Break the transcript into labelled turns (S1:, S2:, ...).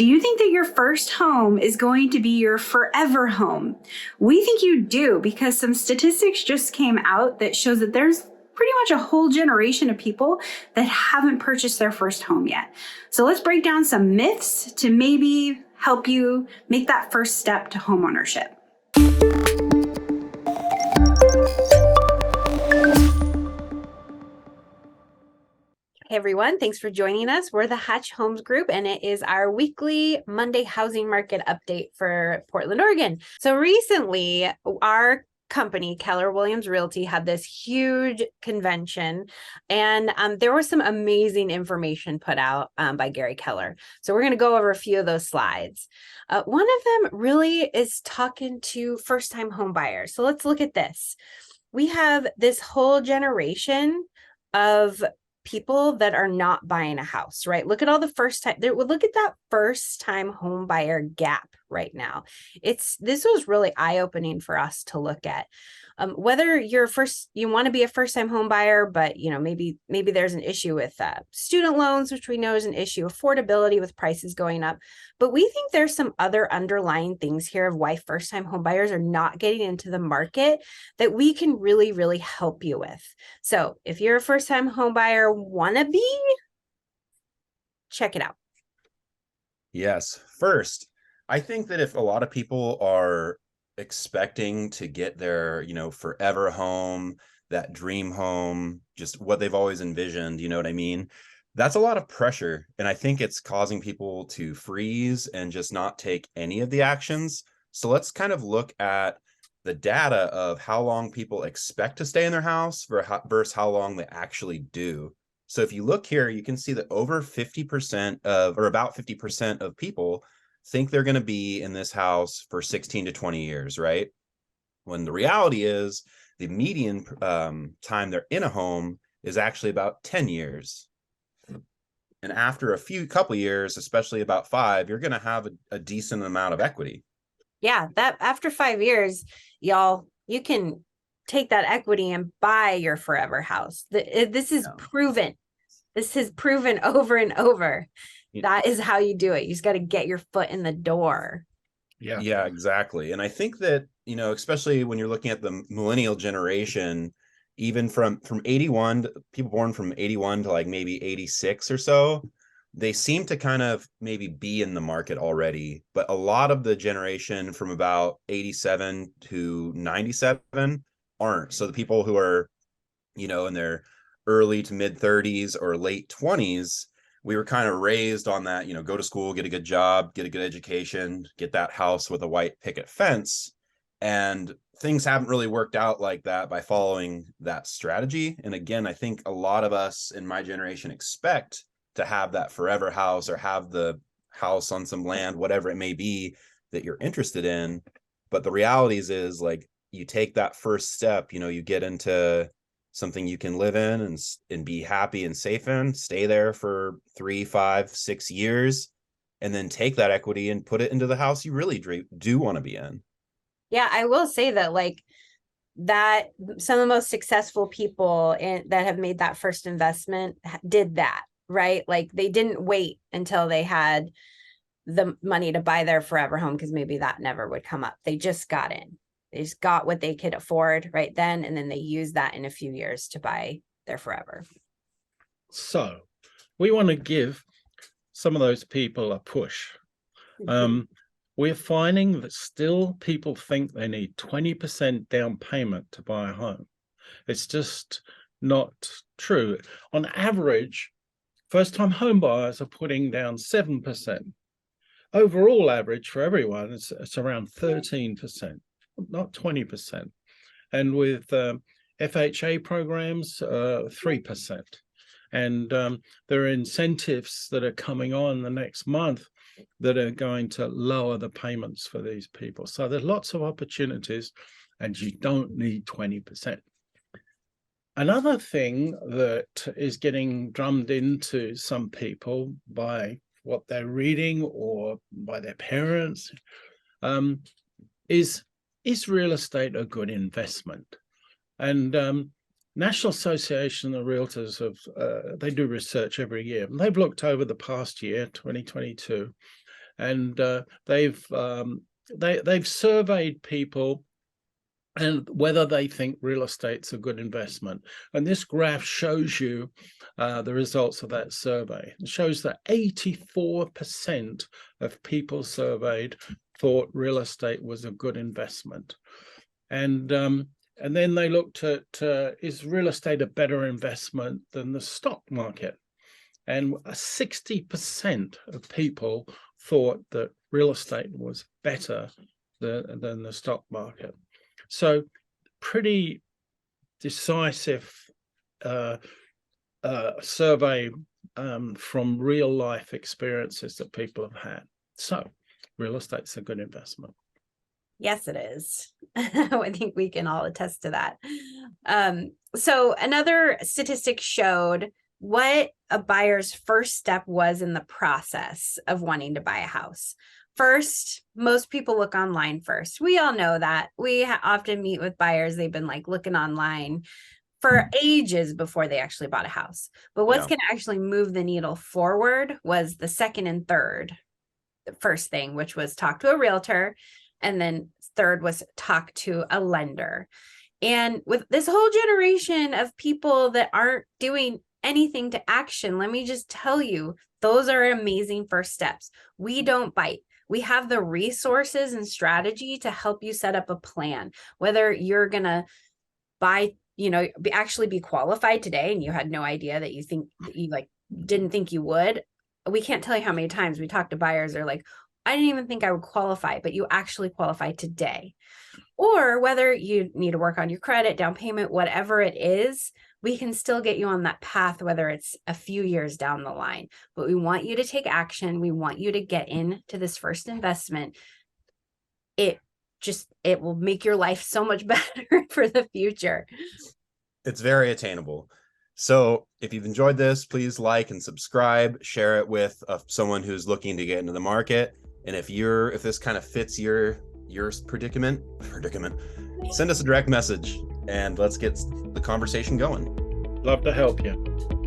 S1: Do you think that your first home is going to be your forever home? We think you do because some statistics just came out that shows that there's pretty much a whole generation of people that haven't purchased their first home yet. So let's break down some myths to maybe help you make that first step to homeownership.
S2: Hey everyone, thanks for joining us. We're the Hatch Homes Group, and it is our weekly Monday housing market update for Portland, Oregon. So recently, our company, Keller Williams Realty, had this huge convention, and there was some amazing information put out by Gary Keller. So we're going to go over a few of those slides. One of them really is talking to first-time home buyers. So let's look at this. We have this whole generation of people that are not buying a house, right? Look at all the first time, look at that first time home buyer gap right now. This was really eye-opening for us to look at. Whether you want to be a first-time home buyer, but maybe there's an issue with student loans, which we know is an issue, affordability with prices going up. But we think there's some other underlying things here of why first-time home buyers are not getting into the market that we can really, really help you with. So if you're a first-time home buyer wannabe, check it out.
S3: Yes. First, I think that if a lot of people are expecting to get their, forever home, that dream home, just what they've always envisioned, you know what I mean? That's a lot of pressure. And I think it's causing people to freeze and just not take any of the actions. So let's kind of look at the data of how long people expect to stay in their house versus how long they actually do. So if you look here, you can see that over 50% or about 50% of people think they're going to be in this house for 16 to 20 years, right? When the reality is the median time they're in a home is actually about 10 years. And after a couple years, especially about 5, you're going to have a decent amount of equity.
S2: Yeah, that after 5 years, y'all, you can take that equity and buy your forever house. This is proven. This is proven over and over. That is how you do it. You just got to get your foot in the door.
S3: Yeah, exactly. And I think that, especially when you're looking at the millennial generation, even from 81, people born from 81 to like maybe 86 or so, they seem to kind of maybe be in the market already. But a lot of the generation from about 87 to 97 aren't. So the people who are, in their early to mid 30s or late 20s, we were kind of raised on that, go to school, get a good job, get a good education, get that house with a white picket fence. And things haven't really worked out like that by following that strategy. And again, I think a lot of us in my generation expect to have that forever house or have the house on some land, whatever it may be that you're interested in. But the reality is like you take that first step, you get into something you can live in and be happy and safe in, stay there for 3, 5, 6 years, and then take that equity and put it into the house you really do want to be in.
S2: Yeah, I will say that that some of the most successful people that have made that first investment did that, right? Like they didn't wait until they had the money to buy their forever home because maybe that never would come up. They just got in. They just got what they could afford right then, and then they used that in a few years to buy their forever.
S4: So we want to give some of those people a push. We're finding that still people think they need 20% down payment to buy a home. It's just not true. On average, first-time home buyers are putting down 7%. Overall average for everyone, it's around 13%. Not 20%. And with FHA programs, 3%. And there are incentives that are coming on the next month that are going to lower the payments for these people. So there's lots of opportunities, and you don't need 20%. Another thing that is getting drummed into some people by what they're reading or by their parents is real estate a good investment? And National Association of Realtors they do research every year. They've looked over the past year, 2022, and they've surveyed people and whether they think real estate's a good investment. And this graph shows you the results of that survey. It shows that 84% of people surveyed thought real estate was a good investment. And then they looked at, is real estate a better investment than the stock market? And 60% of people thought that real estate was better than the stock market. So pretty decisive survey from real life experiences that people have had. So real estate's a good investment.
S2: Yes, it is. I think we can all attest to that. So another statistic showed what a buyer's first step was in the process of wanting to buy a house. First, most people look online first. We all know that. We often meet with buyers. They've been like looking online for ages before they actually bought a house. But what's going to actually move the needle forward was the second and third. The first thing, which was talk to a realtor, and then third was talk to a lender. And with this whole generation of people that aren't doing anything to action, let me just tell you, those are amazing first steps. We don't bite. We have the resources and strategy to help you set up a plan, whether you're going to buy, actually be qualified today and you had no idea that you didn't think you would. We can't tell you how many times we talk to buyers. They're like, I didn't even think I would qualify, but you actually qualify today. Or whether you need to work on your credit, down payment, whatever it is, we can still get you on that path, whether it's a few years down the line. But we want you to take action. We want you to get into this first investment. It will make your life so much better for the future.
S3: It's very attainable. So if you've enjoyed this, please like and subscribe, share it with someone who's looking to get into the market. And if this kind of fits your predicament, send us a direct message and let's get the conversation going.
S4: Love to help you.